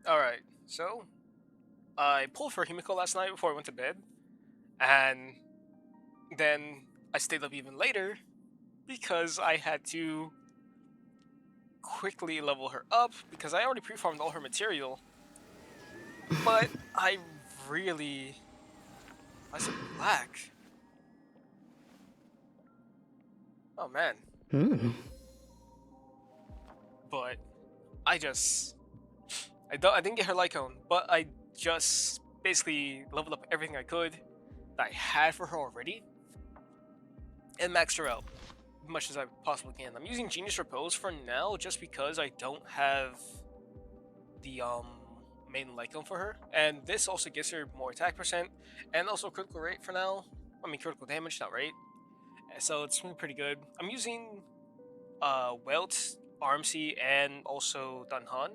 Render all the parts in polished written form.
Alright, so I pulled for Himeko last night before I went to bed, and then I stayed up even later because I had to quickly level her up because I already pre-farmed all her material. But I really... Why is it black? Oh man. Hmm. But I just... I didn't get her Lycone, but I just basically leveled up everything I could that I had for her already and maxed her out as much as I possibly can. I'm using Genius Repose for now just because I don't have the main Lycone for her, and this also gives her more attack percent and also critical rate for now. I mean critical damage, not rate. So it's really pretty good. I'm using Welt, RMC, and also Dunhan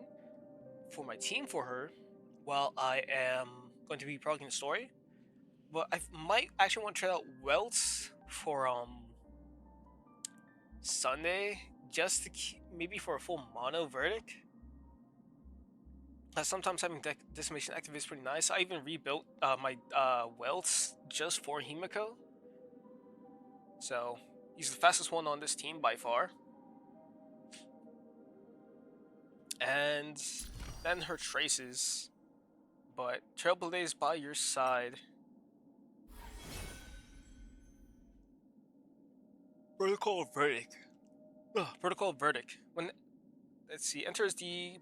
for my team for her while I am going to be progging the story. But I might actually want to try out Welt for Sunday, just to maybe for a full mono verdict. Sometimes having decimation active is pretty nice. I even rebuilt my Welts just for Himeko. So he's the fastest one on this team by far. And then her traces. But Trailblazer by your side. Protocol verdict. Protocol verdict. When let's see, enters the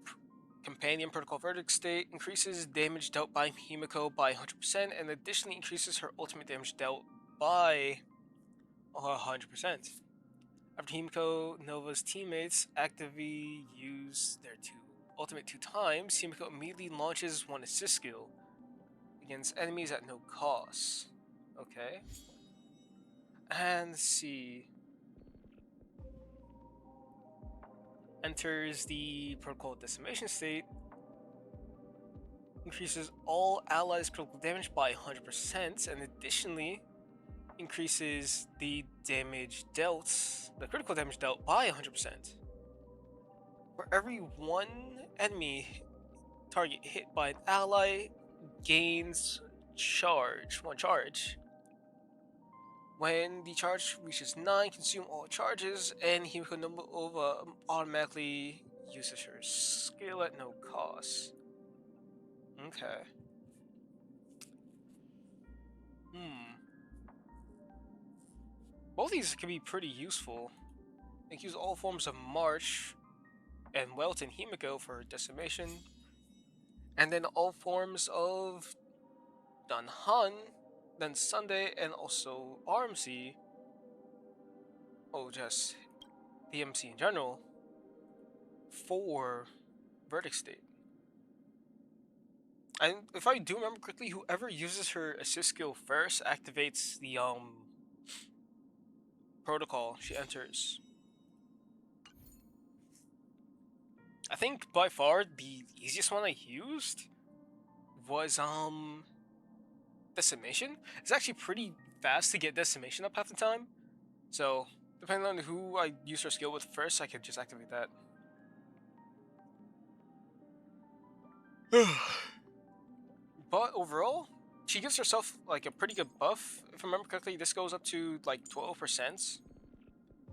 companion protocol verdict state, increases damage dealt by Himeko by 100%, and additionally increases her ultimate damage dealt by 100%. After Himeko Nova's teammates actively use their ultimate 2 times, Himeko immediately launches one assist skill against enemies at no cost. Okay. And let's see. Enters the protocol decimation state, increases all allies' critical damage by 100%, and additionally increases the critical damage dealt by 100%. For every one enemy target hit by an ally gains one charge. When the charge reaches 9, consume all charges, and Himeko Nova automatically uses her skill at no cost. Okay. Both these can be pretty useful. They can use all forms of March and Welt and Himeko for decimation, and then all forms of Danhan, then Sunday, and also RMC, just the MC in general, for Verdict State. And if I do remember correctly, whoever uses her assist skill first activates the protocol she enters. I think by far the easiest one I used was decimation. It's actually pretty fast to get decimation up half the time. So depending on who I use her skill with first, I could just activate that. But overall, she gives herself like a pretty good buff. If I remember correctly, this goes up to like 12%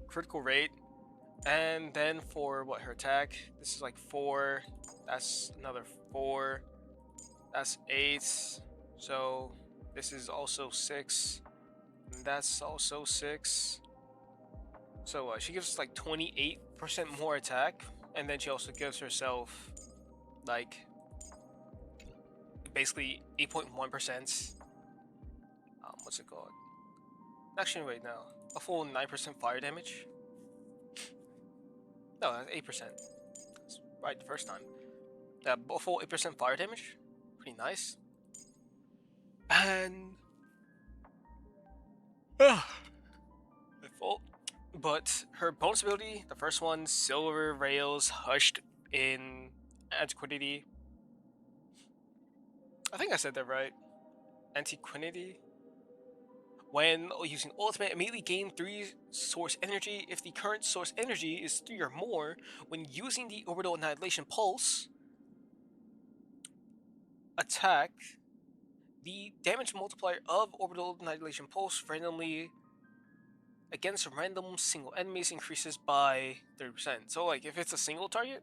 critical rate. And then for what her attack, this is like 4. That's another 4. That's 8. So this is also 6. And that's also 6. So she gives like 28% more attack. And then she also gives herself like basically 8.1%. What's it called? Actually, wait, no. A full 9% fire damage. No, that's 8%. That's right the first time. Yeah, a full 8% fire damage. Pretty nice. And my fault. But her bonus ability, the first one, Silver Rails Hushed in Antiquity. I think I said that right. Antiquity. When using ultimate, immediately gain 3 source energy. If the current source energy is 3 or more, when using the orbital annihilation pulse, attack, the damage multiplier of Orbital Annihilation Pulse randomly against random single enemies increases by 30%. So, like, if it's a single target,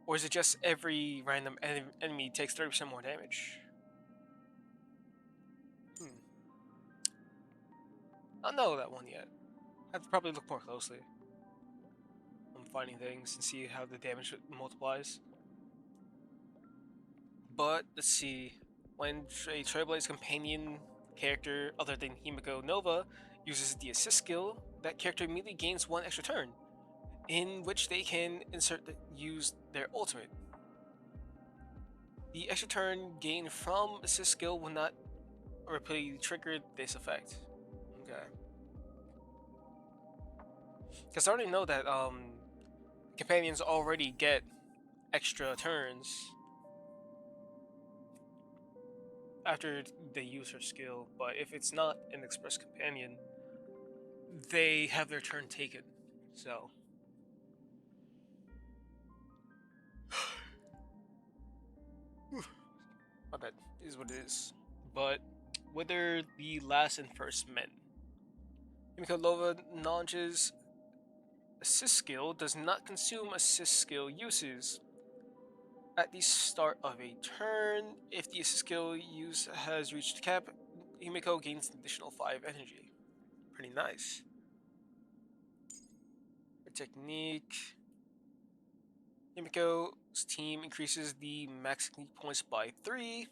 or is it just every random enemy takes 30% more damage? I don't know that one yet. I have to probably look more closely. I'm finding things and see how the damage multiplies. But let's see. When a Trailblazer companion character other than Himeko Nova uses the assist skill, that character immediately gains one extra turn, in which they can use their ultimate. The extra turn gained from assist skill will not repeatedly trigger this effect. Okay. Because I already know that companions already get extra turns after they use her skill, but if it's not an express companion, they have their turn taken. So my bad, it is what it is. But whether the last and first men, Himeko Nova launches assist skill does not consume assist skill uses. At the start of a turn, if the assist skill use has reached cap, Himeko gains an additional 5 energy. Pretty nice. Her technique. Himeko's team increases the max technique points by 3.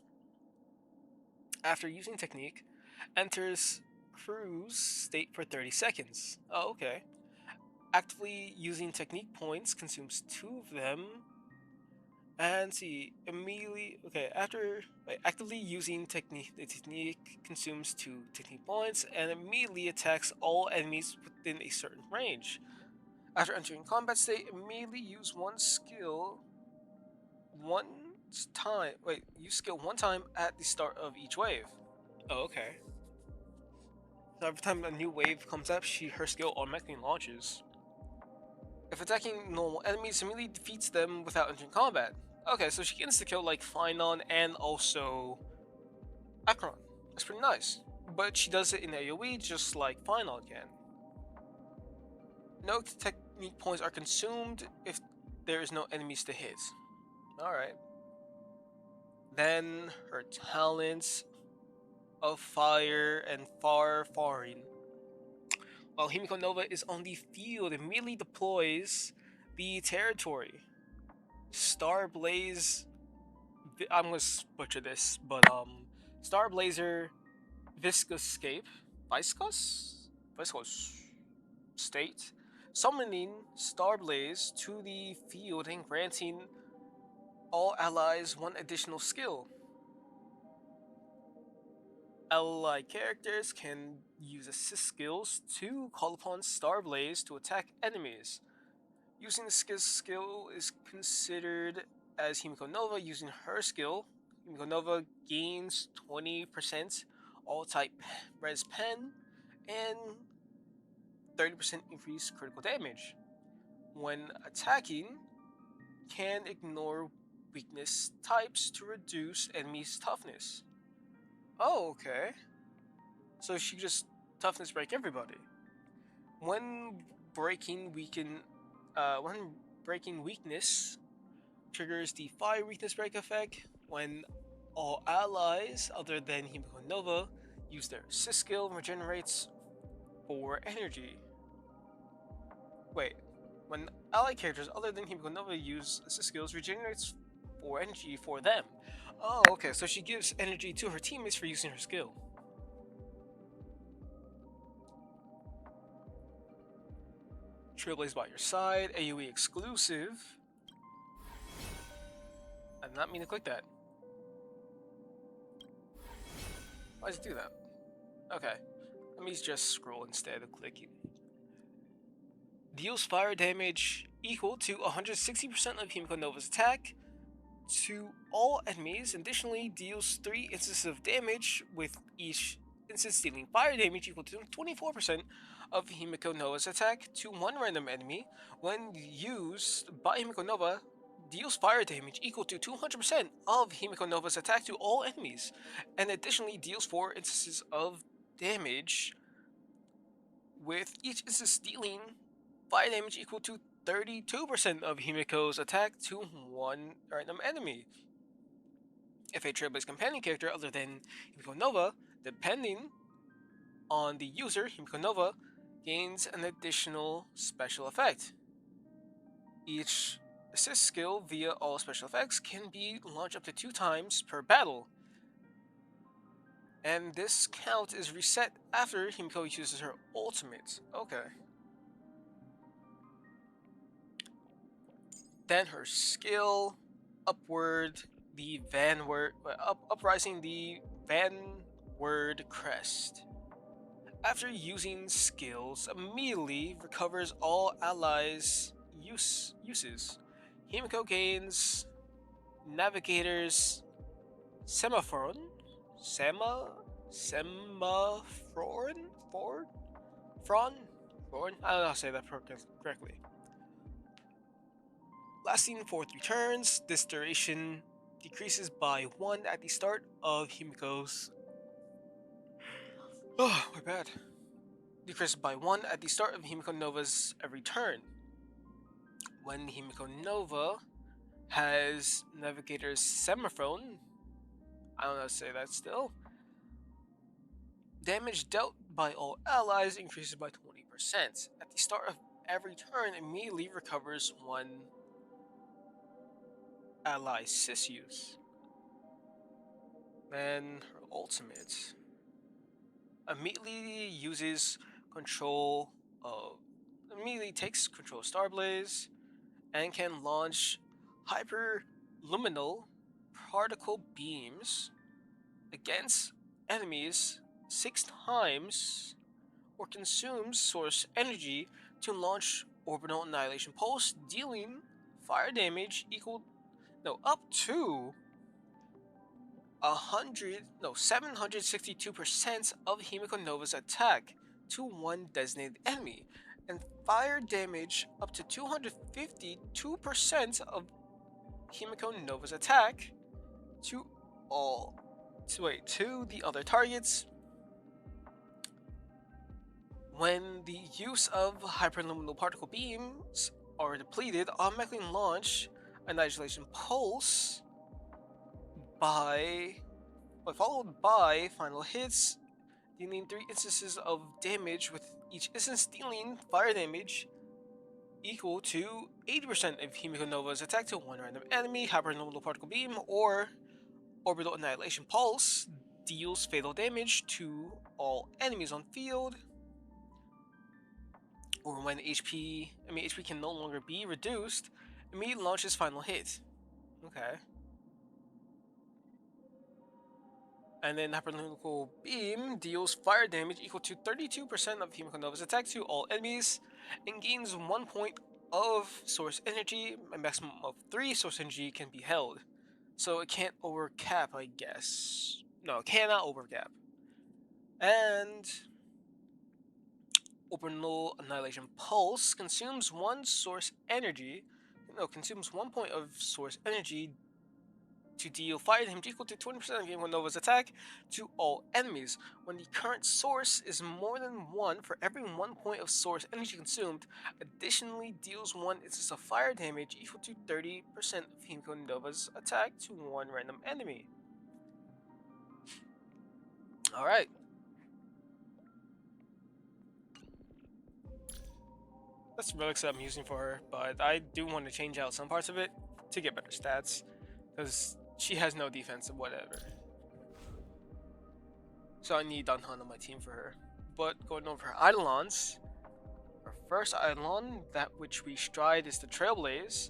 After using technique, enters cruise state for 30 seconds. Oh, okay. Actively using technique points consumes 2 of them. And see, immediately, okay, actively using technique, the technique consumes 2 technique points and immediately attacks all enemies within a certain range. After entering combat state, immediately use one skill use skill one time at the start of each wave. Oh, okay. So every time a new wave comes up, her skill automatically launches. If attacking normal enemies, immediately defeats them without entering combat. Okay, so she can insta-kill like Finon and also Akron. That's pretty nice. But she does it in AoE just like Finon can. No technique points are consumed if there is no enemies to hit. Alright. Then her talents of fire and faring. While Himeko Nova is on the field, immediately deploys the territory. Starblaze. I'm gonna butcher this, but Starblazer, Viscoscape, Viscos state, summoning Starblaze to the field and granting all allies one additional skill. Allied characters can use assist skills to call upon Starblaze to attack enemies. Using the skill is considered as Himeko Nova using her skill. Himeko Nova gains 20% all type res pen and 30% increased critical damage. When attacking, can ignore weakness types to reduce enemies' toughness. Oh, okay. So she just toughness break everybody. When breaking weakness triggers the fire weakness break effect when all allies other than Himeko Nova use their assist skill regenerates 4 energy. Wait, when allied characters other than Himeko Nova use assist skills regenerates 4 energy for them. Oh, okay, so she gives energy to her teammates for using her skill. Trailblazer by your side, AoE exclusive. I did not mean to click that. Why does it do that? Okay, let me just scroll instead of clicking. Deals fire damage equal to 160% of Himeko Nova's attack to all enemies. Additionally, deals 3 instances of damage, with each instance dealing fire damage equal to 24% of Himeko Nova's attack to one random enemy. When used by Himeko Nova, deals fire damage equal to 200% of Himeko Nova's attack to all enemies, and additionally deals 4 instances of damage, with each instance dealing fire damage equal to 32% of Himeko's attack to one random enemy. If a Trailblazer companion character other than Himeko Nova, depending on the user, Himeko Nova gains an additional special effect. Each assist skill via all special effects can be launched up to 2 times per battle. And this count is reset after Himeko uses her ultimate. Okay. Then her skill, uprising the vanward crest. After using skills, immediately recovers all allies' uses. Himeko gains Navigator's Semaphoron? Semaphoron? Fron? I don't know how to say that correctly. Lasting for 3 turns, this duration decreases by 1 at the start of Himeko's. Oh, my bad. Decreases by 1 at the start of Himeko Nova's every turn. When Himeko Nova has Navigator's Semaphone, I don't know how to say that still, damage dealt by all allies increases by 20%. At the start of every turn, immediately recovers 1 ally use. Then her ultimate immediately takes control of Starblazer and can launch hyperluminal particle beams against enemies 6 times, or consumes source energy to launch orbital annihilation pulse, dealing fire damage up to 762% of Himeko Nova's attack to one designated enemy, and fire damage up to 252% of Himeko Nova's attack to the other targets. When the use of hyperluminal particle beams are depleted, automatically launch annihilation pulse followed by final hits, dealing 3 instances of damage, with each instance dealing fire damage equal to 80% of Himeko Nova's attack to one random enemy. Hyperluminal particle beam or orbital annihilation pulse deals fatal damage to all enemies on field, or when HP can no longer be reduced, immediately launches final hit. Okay. And then Hyperluminal Beam deals fire damage equal to 32% of Himeko Nova's attack to all enemies, and gains 1 point of source energy. A maximum of 3 source energy can be held. So it can't overcap, I guess. No, it cannot overcap. And Orbital Annihilation Pulse consumes 1 point of source energy to deal fire damage equal to 20% of Himeko Nova's attack to all enemies. When the current source is more than 1 for every 1 point of source energy consumed, additionally deals 1 instance of fire damage equal to 30% of Himeko Nova's attack to 1 random enemy. Alright. That's the relics that I'm using for her, but I do want to change out some parts of it to get better stats, because she has no defense or whatever. So I need Danhan on my team for her. But going over her Eidolons, our first Eidolon, that which we stride, is the Trailblazer.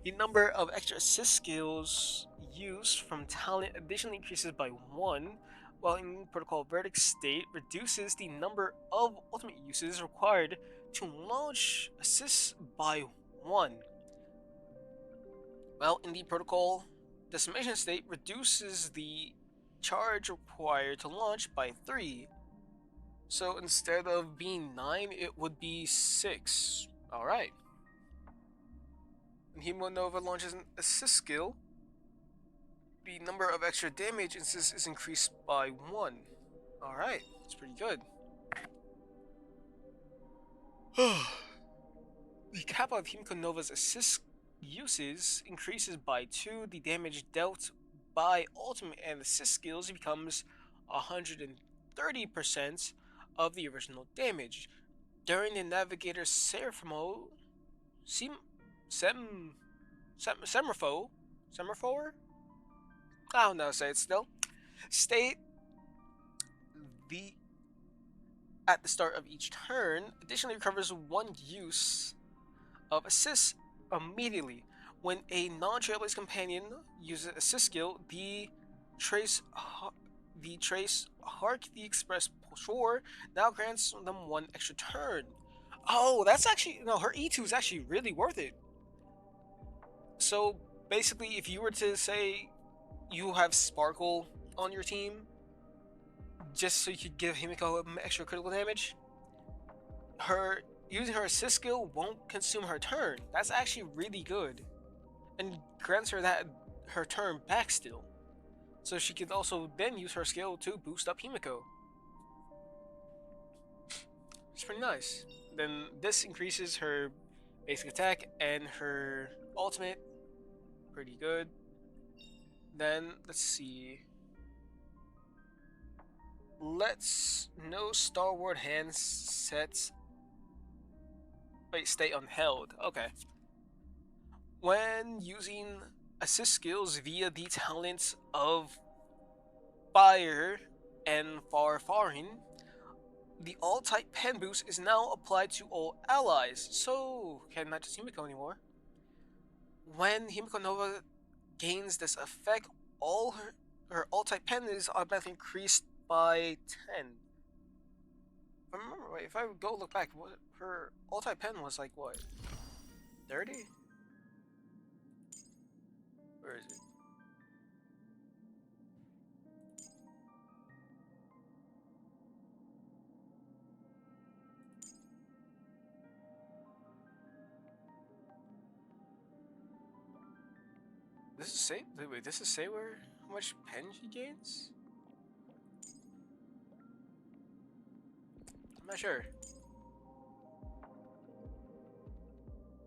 The number of extra assist skills used from talent additionally increases by 1, while in Protocol Verdict state reduces the number of ultimate uses required to launch assists by 1. Well, in the Protocol Decimation state reduces the charge required to launch by 3. So instead of being 9, it would be 6. Alright. When Himeko Nova launches an assist skill, the number of extra damage instances is increased by 1. Alright, that's pretty good. The cap of Himeko Nova's assist uses increases by 2. The damage dealt by ultimate and assist skills becomes 130% of the original damage. During the Navigator's Seraphimo, Semaphore? I don't know, say it still. State the at the start of each turn, additionally recovers 1 use of assist immediately. When a non-Trailblazer companion uses assist skill, the Trace Hark the Express 4 now grants them 1 extra turn. Oh, that's actually no. Her E2 is actually really worth it. So basically, if you were to say you have Sparkle on your team, just so you could give Himeko extra critical damage, her using her assist skill won't consume her turn. That's actually really good, and grants her her turn back still. So she can also then use her skill to boost up Himeko. It's pretty nice. Then this increases her basic attack and her ultimate. Pretty good. Then let's see. No Star Wars handsets. Wait, stay unheld. Okay. When using assist skills via the talents of Fire and Farfarin, the all-type pen boost is now applied to all allies, so not just Himeko anymore. When Himeko Nova gains this effect, all her all-type pen is automatically increased by 10. Remember, if I go look back, her all-type pen was like what? 30? Where is it? Does it say? Wait, does it say how much pen she gains? I'm not sure.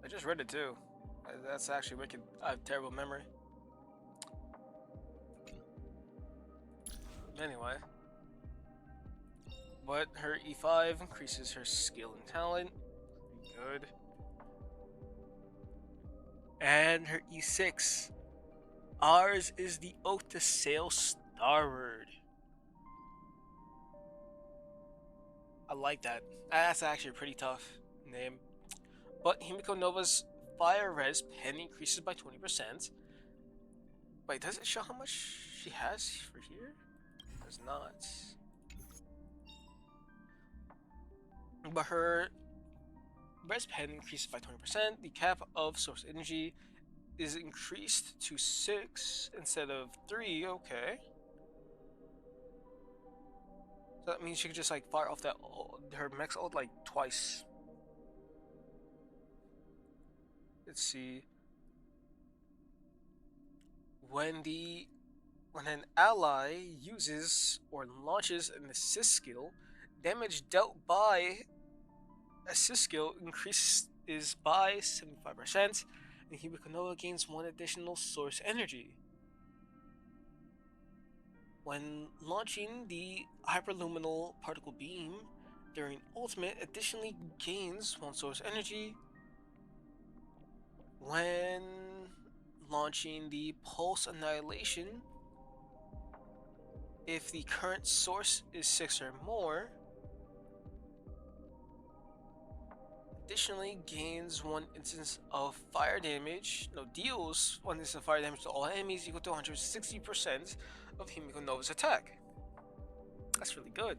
I just read it too. That's actually wicked. I have terrible memory. Anyway. But her E5 increases her skill and talent. Good. And her E6. Ours is the oath to sail starward. I like that. That's actually a pretty tough name. But Himeko Nova's fire res pen increases by 20%. Wait, does it show how much she has for here? It does not. But her res pen increases by 20%. The cap of source energy is increased to 6 instead of 3. Okay. So that means she could just like fire off her max ult like twice. Let's see. When an ally uses or launches an assist skill, damage dealt by assist skill increases by 75%, and Himeko Nova gains 1 additional source energy. When launching the hyperluminal particle beam during ultimate, additionally gains 1 source energy. When launching the pulse annihilation, if the current source is 6 or more, additionally gains 1 instance of fire damage. Deals 1 instance of fire damage to all enemies equal to 160% of Himeko Nova's attack. That's really good.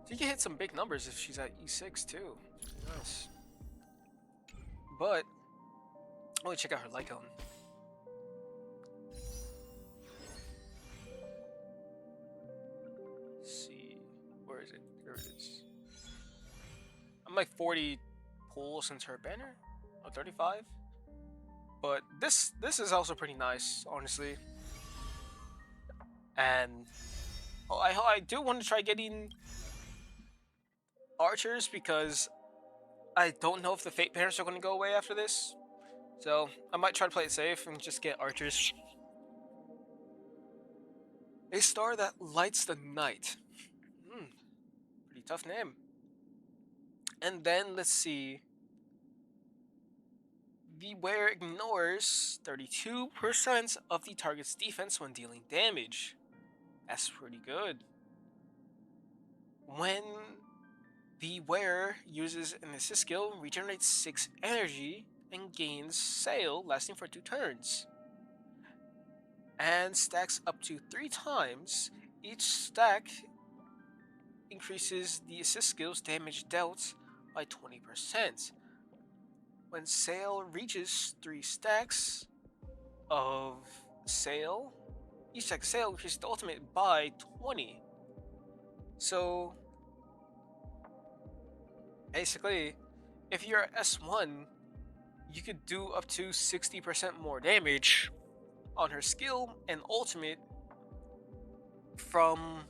So you can hit some big numbers if she's at E6 too. Nice. But let me check out her lightcone. Let's see, where is it? Here it is. I'm like 40 pulls since her banner. or 35. But this is also pretty nice, honestly. And I do want to try getting archers because I don't know if the fate banners are going to go away after this. So I might try to play it safe and just get archers. A star that lights the night. Pretty tough name. And then let's see. The wearer ignores 32% of the target's defense when dealing damage. That's pretty good. When the wearer uses an assist skill, regenerates 6 energy and gains sail lasting for 2 turns. And stacks up to 3 times. Each stack increases the assist skill's damage dealt by 20%. When sail reaches 3 stacks of sail, each stack of sail increases the ultimate by 20. So basically, if you're S1, you could do up to 60% more damage on her skill and ultimate from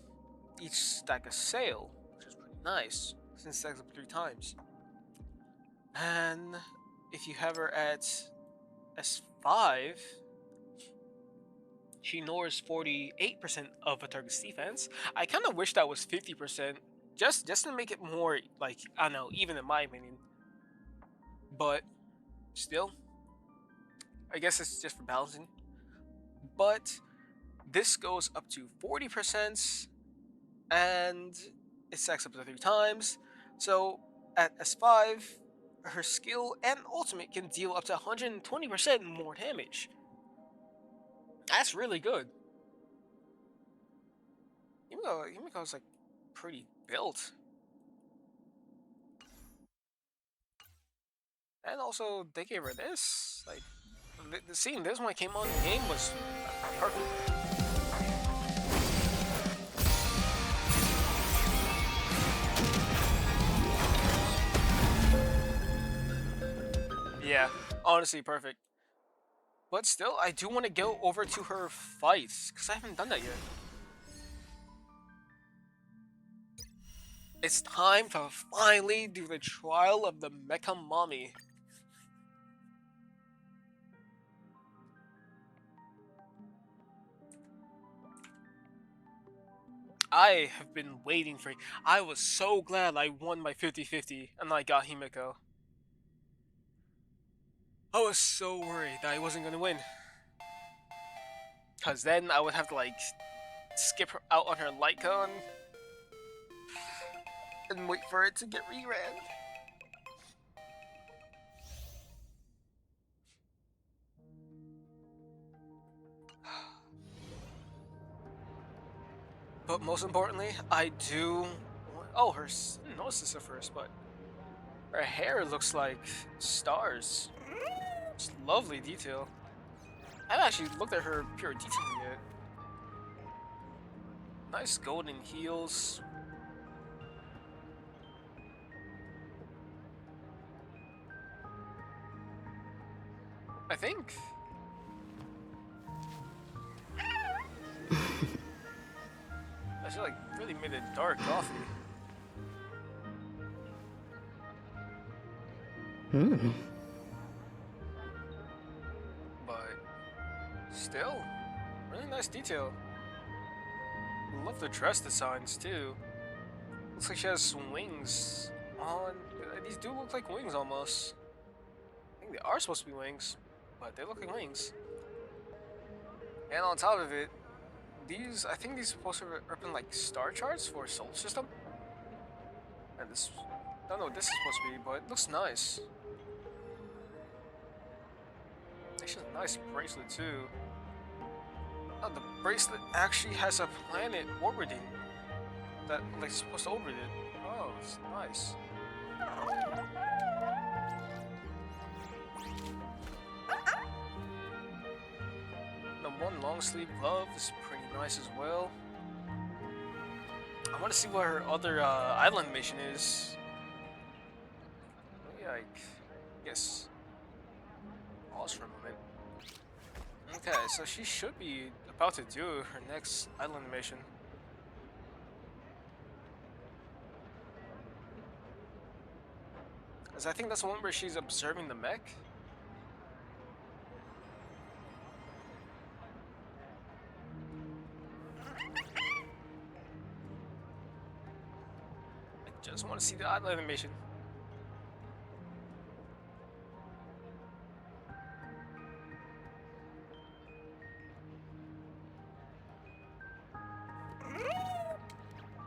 each stack of sail, which is pretty nice, since it stacks up 3 times. And if you have her at S5, she ignores 48% of a target's defense. I kind of wish that was 50%, just to make it more, like, I don't know, even in my opinion. But still, I guess it's just for balancing. But this goes up to 40%, and it stacks up to 3 times. So at S5, her skill and ultimate can deal up to 120% more damage. That's really good. Himeko's like pretty built. And also, they gave her this. Like, seeing this when it came on the game was perfect. Yeah, honestly, perfect. But still, I do want to go over to her fights, because I haven't done that yet. It's time to finally do the trial of the Mecha Mommy. I have been waiting for. I was so glad I won my 50-50 and I got Himeko. I was so worried that I wasn't gonna win. Cause then I would have to like skip her out on her light cone and wait for it to get reran. But most importantly, I do. Oh, her. No, this is the first, but her hair looks like stars. It's lovely detail. I haven't actually looked at her pure detailing yet. Nice golden heels. I think. I should like really made it dark coffee. But still, really nice detail. Love the dress designs too. Looks like she has some wings on. These do look like wings almost. I think they are supposed to be wings, but they look like wings. And on top of it, I think these are supposed to represent like star charts for solar system. And this, I don't know what this is supposed to be, but it looks nice. Actually, a nice bracelet too. Oh, the bracelet actually has a planet orbiting that like supposed to orbit it. Oh, it's nice. The one long sleeve glove is pretty nice as well. I want to see what her other island mission is. Maybe I guess Okay, so she should be about to do her next idol animation. Because I think that's the one where she's observing the mech. I just want to see the idol animation.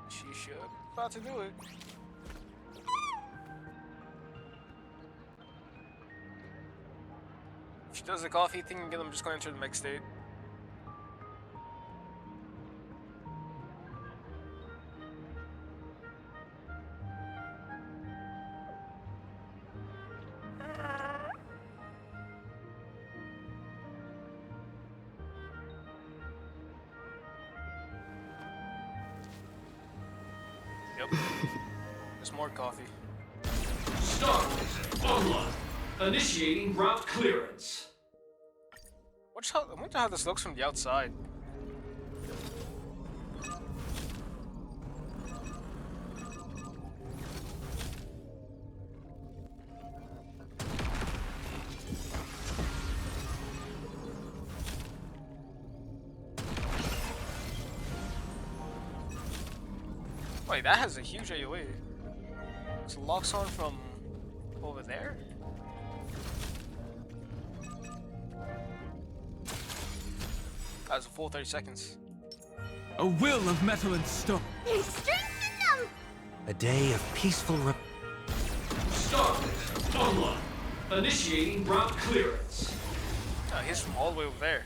She should be about to do it. If she does the coffee thing again, I'm just going to enter the mech state. Yep. There's more coffee. Starblazer online. Initiating route clearance. I wonder how this looks from the outside. Wait, that has a huge AoE. So locks on from over there? That was a full 30 seconds. A will of metal and stone. They strengthen them! A day of peaceful Starblazer online. Initiating route clearance. Oh, he's from all the way over there.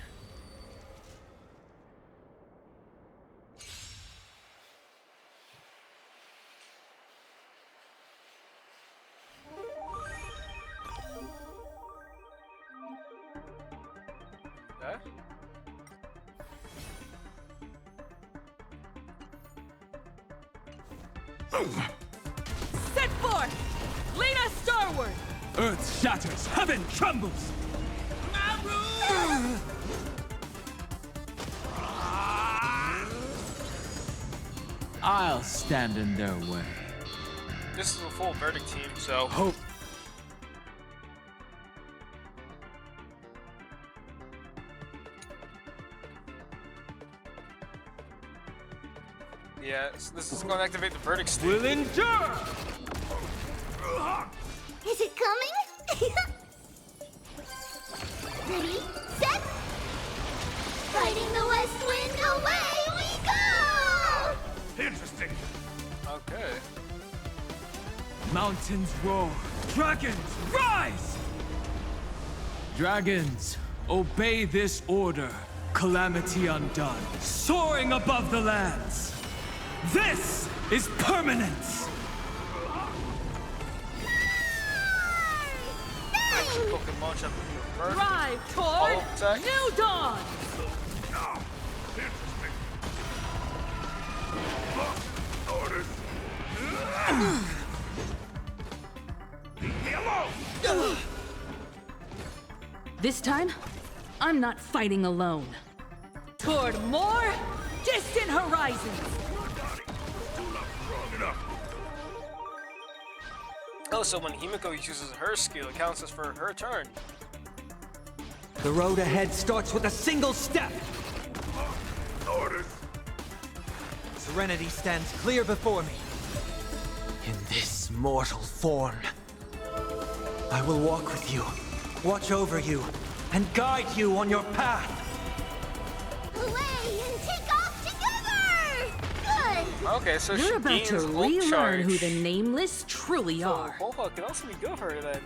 Okay. Set forth! Lead us starward! Earth shatters, heaven trembles. I'll stand in their way. This is a full verdict team, so Hope. yeah, so this is going to activate the verdict state. Will endure. Is it coming? Ready, set! Fighting the west wind, away we go! Interesting. Okay. Mountains roar, dragons rise! Dragons, obey this order. Calamity undone, soaring above the lands. This is permanence! Action Pokemon shall be reversed. Drive toward Follow attack. New Dawn! This time, I'm not fighting alone. Toward more distant horizons! Oh, so when Himeko uses her skill, it counts as for her turn. The road ahead starts with a single step. Serenity stands clear before me. In this mortal form, I will walk with you, watch over you, and guide you on your path. Away and take off together! Good! Okay, so You're she about gains to ult relearn charge. who the Nameless truly So are. HouHou can also be good for her then.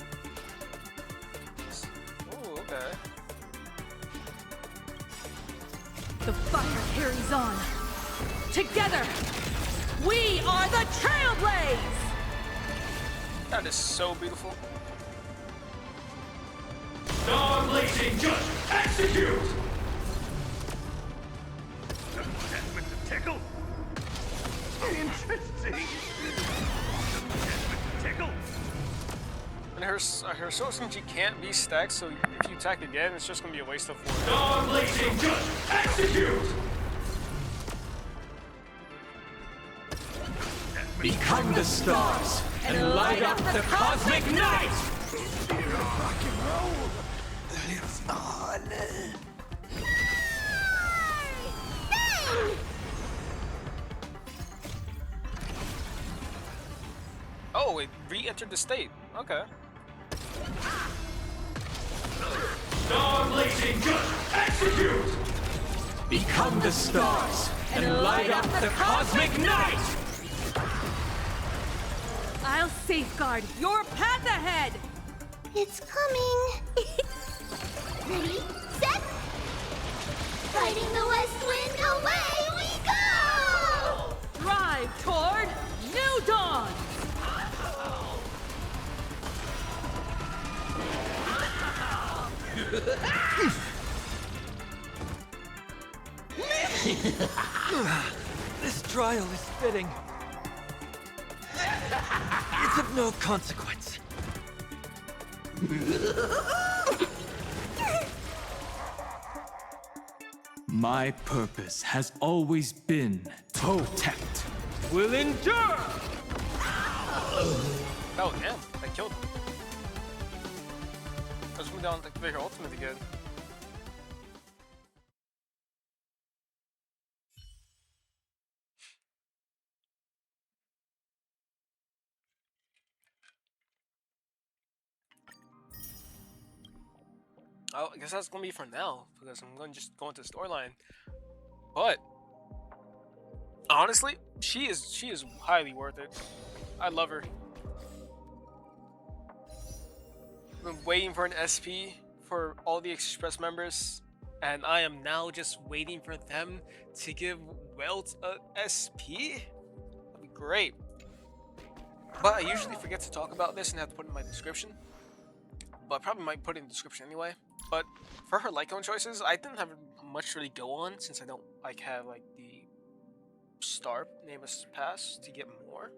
Oh, okay. The fire carries on. Together, we are the Trailblaze! That is so beautiful. Starblazing judge, execute! With the tickle? Interesting. With the tickle? And her her source energy can't be stacked, so if you attack again, it's just gonna be a waste of 4. Starblazing just execute! Become the stars and light up the cosmic night! Oh, it re-entered the state. Okay. Starblazing just execute! Become the stars and light up the cosmic night! I'll safeguard your path ahead! It's coming. Ready, set. Fighting the west wind, away we go! Drive toward new dawn! This trial is fitting. It's of no consequence. My purpose has always been protect. Will endure! Oh damn, I killed him. Let's move down to activate her ultimate again. Oh, I guess that's gonna be for now, because I'm gonna just go into the storyline. But honestly, she is highly worth it. I love her. I've been waiting for an SP for all the Express members, and I am now just waiting for them to give Welt a SP. That'd be great. But I usually forget to talk about this and have to put it in my description. But I probably might put it in the description anyway. But for her lightcone choices, I didn't have much to really go on since I don't like have like the star nameless pass to get more.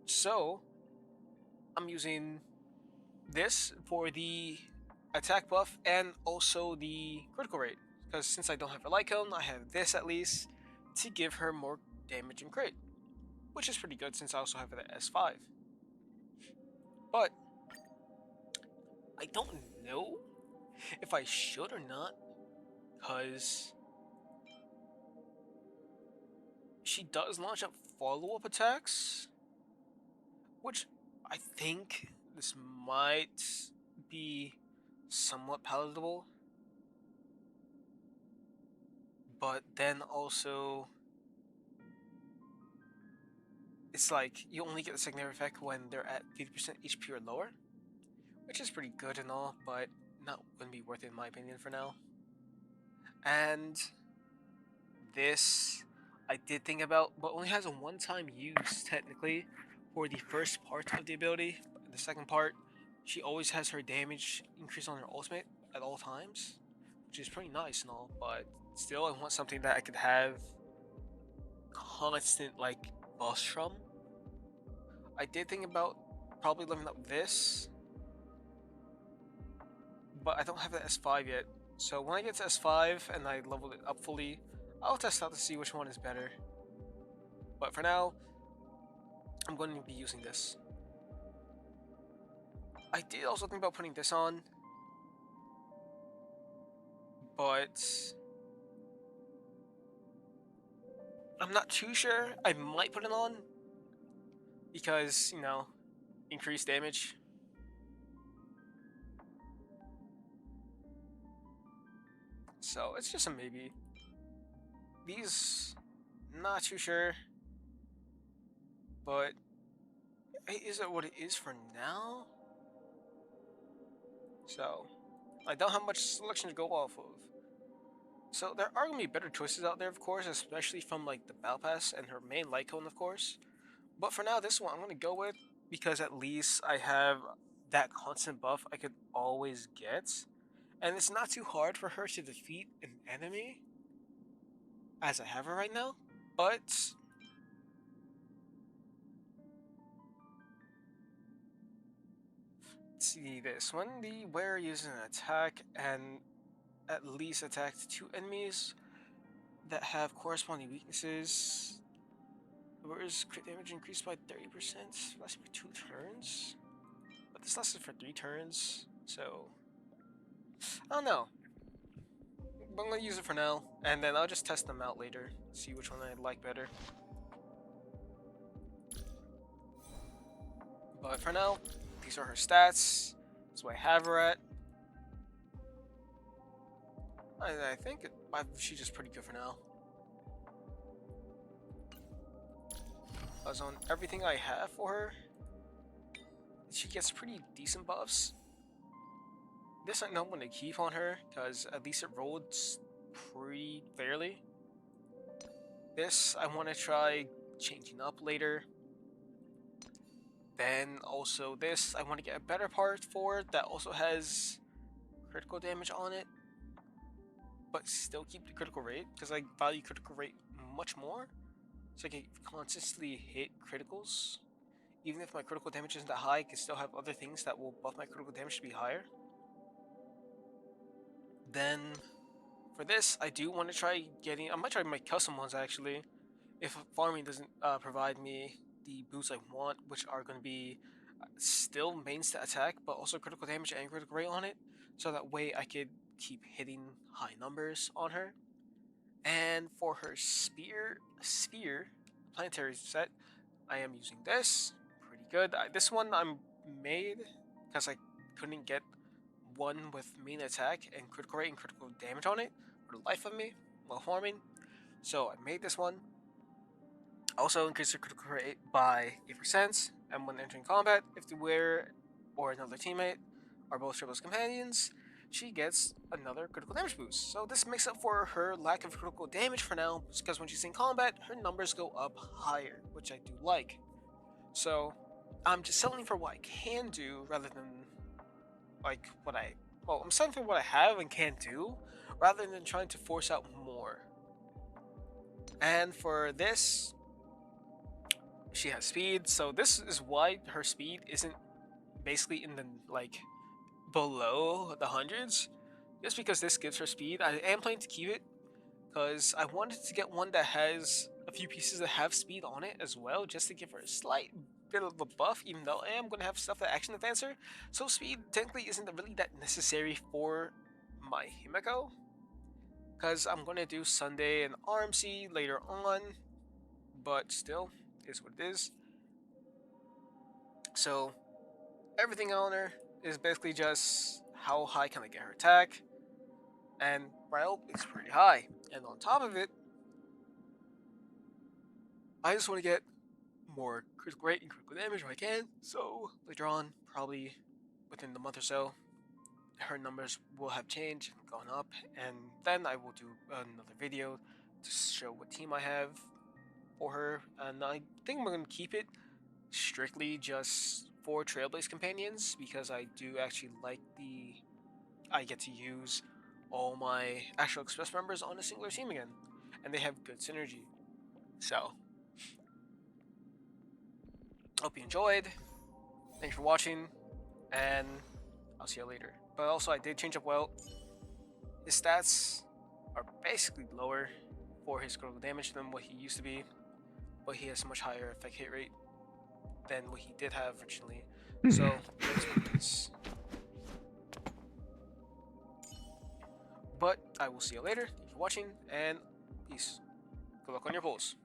So I'm using this for the attack buff and also the critical rate, because since I don't have her lightcone, I have this at least to give her more damage and crit, which is pretty good since I also have the S5. But I don't know if I should or not, because she does launch up follow-up attacks, which I think this might be somewhat palatable. But then also, it's like you only get the secondary effect when they're at 50% HP or lower, which is pretty good and all, but not going to be worth it in my opinion for now. And this I did think about, but only has a one-time use technically for the first part of the ability. The second part, she always has her damage increase on her ultimate at all times, which is pretty nice and all, but still I want something that I could have constant like boss strum. I did think about probably leveling up this, but I don't have the S5 yet. So when I get to S5 and I level it up fully, I'll test out to see which one is better. But for now, I'm going to be using this. I did also think about putting this on, but I'm not too sure. I might put it on because, you know, increased damage. So it's just a maybe. These, not too sure, but is it what it is for now? So I don't have much selection to go off of. So there are gonna be better choices out there, of course, especially from like the Battle Pass and her main lightcone, of course. But for now, this one I'm gonna go with because at least I have that constant buff I could always get, and it's not too hard for her to defeat an enemy as I have her right now. But see this. When the wearer uses an attack and at least attacked 2 enemies that have corresponding weaknesses, the wearer's crit damage increased by 30%. Lasts for 2 turns. But this lasts for 3 turns, so I don't know. But I'm gonna use it for now, and then I'll just test them out later, see which one I like better. But for now, these are her stats. That's what I have her at. I think she's just pretty good for now. As on everything I have for her, she gets pretty decent buffs. This I know I'm going to keep on her, because at least it rolled pretty fairly. This I want to try changing up later. Then also this, I want to get a better part for it that also has critical damage on it, but still keep the critical rate, because I value critical rate much more. So I can consistently hit criticals. Even if my critical damage isn't that high, I can still have other things that will buff my critical damage to be higher. Then, for this, I do want to try getting... I might try my custom ones, actually. If farming doesn't provide me the boosts I want, which are going to be still main stat attack, but also critical damage and critical rate on it. So that way I could keep hitting high numbers on her. And for her sphere planetary set, I am using this. Pretty good. This one I'm made because I couldn't get one with main attack and critical rate and critical damage on it for the life of me while farming. So I made this one. Also increase the critical rate by 8%, and when entering combat, if the wearer or another teammate are both Trailblazer companions, she gets another critical damage boost. So this makes up for her lack of critical damage for now, because when she's in combat, her numbers go up higher, which I do like. So I'm just settling for what I can do rather than like I'm settling for what I have and can do rather than trying to force out more. And for this, she has speed, so this is why her speed isn't basically in the below the hundreds, just because this gives her speed. I am planning to keep it because I wanted to get one that has a few pieces that have speed on it as well, just to give her a slight bit of a buff, even though I am going to have stuff that action advance her. So speed technically isn't really that necessary for my Himeko, because I'm going to do Sunday and RMC later on, but still, is what it is. So everything on her is basically just how high can I get her attack, and Welt is pretty high. And on top of it, I just want to get more critical rate and critical damage if I can. So later on, probably within the month or so, her numbers will have changed and gone up, and then I will do another video to show what team I have for her. And I think we're going to keep it strictly just for Trailblazer companions, because I do actually like I get to use all my Astral Express members on a singular team again, and they have good synergy. So hope you enjoyed. Thanks for watching, and I'll see you later. But also, I did change up Welt. His stats are basically lower for his critical damage than what he used to be, but he has a much higher effect hit rate than what he did have originally. So that's what it is. But I will see you later. Thank you for watching, and peace. Good luck on your polls.